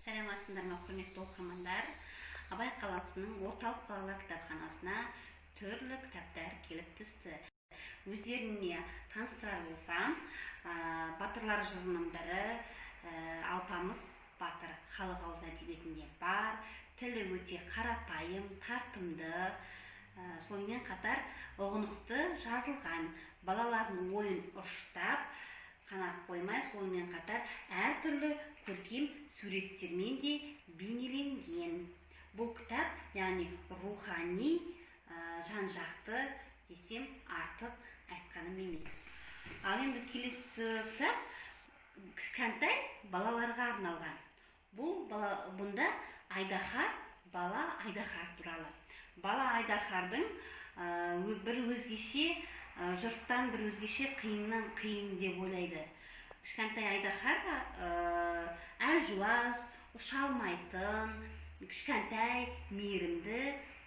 Сәлеметсіздер ме, құрметті оқырмандар? Абай қаласының орталық балалар кітапханасына түрлі кітаптар келіп түсті. Өздеріне таныстырар болсам, батырлар жырының бірі Алпамыс батыр халық ауыз әдебиетінде бар. Тілі өте қарапайым, тартымды, сонымен қатар ұғынықты жазылған. Балалардың ойын ұштап қана қоймай, сонымен қатар әртүрлі көркем суреттермен де бейнеленген. Бұл кітап, яғни рухани, жан-жақты десем артық айтқаным емес. Ал енді келесі кітап кішкентай балаларға арналған. Бұнда Айдаһар, бала Айдаһар туралы. Бала Айдаһардың бір өзгеше, жұрттан бір өзгеше қиыннан қиын деп ойлайды. Кішкентай Айдаһар әлжуаз, ұша алмайтын, кішкентай мейірімді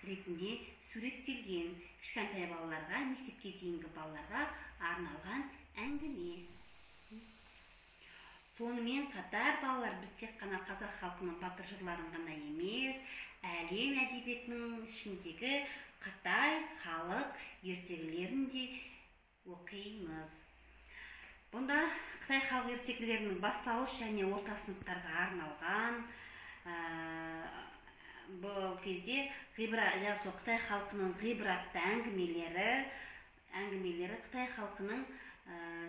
ретінде суреттелген. Кішкентай балаларға, мектепке дейінгі балаларға арналған әңгіме. Сонымен қатар балалар, біз тек қана қазақ халқының батыр жырларын ғана емес, әлем әдебиетінің ішіндегі Қытай халық ертегілерін де оқимыз. Бұнда Қытай халық ертегілерінің бастауыш және орта сыныптарға арналған. Бұл кезде Қытай халқының ғибратты әңгімелері, Қытай халқының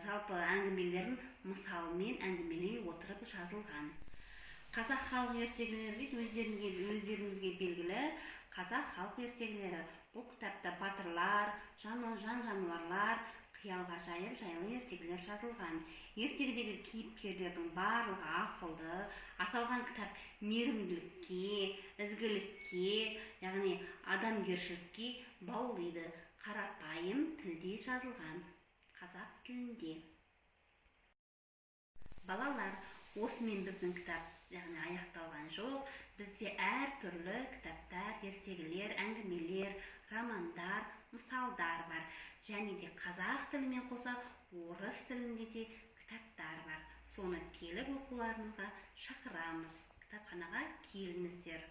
жалпы әңгімелерін мысалмен әңгімелей отырып жазылған. Қазақ халық ертегілері өздеріңізге белгілі қазақ халық ертегілері. Бұл кітапта батырлар, жан-жануарлар, қиял-ғажайып жайлы ертегілер жазылған. Ертегідегі кейіпкерлердің барлығы ақылды. Аталған кітап мейірімділікке, ізгілікке, яғни адамгершілікке баулиды. Қарапайым тілде жазылған, қазақ тілінде. Балалар, осымен біздің кітап аяқталған жоқ. Бізде әртүрлі кітаптар, ертегілер, әңгімелер, романдар, мысалдар бар. Және де қазақ тілімен қоса орыс тілінде де кітаптар бар. Соны келіп оқуларыңызға шақырамыз. Кітапханаға келіңіздер.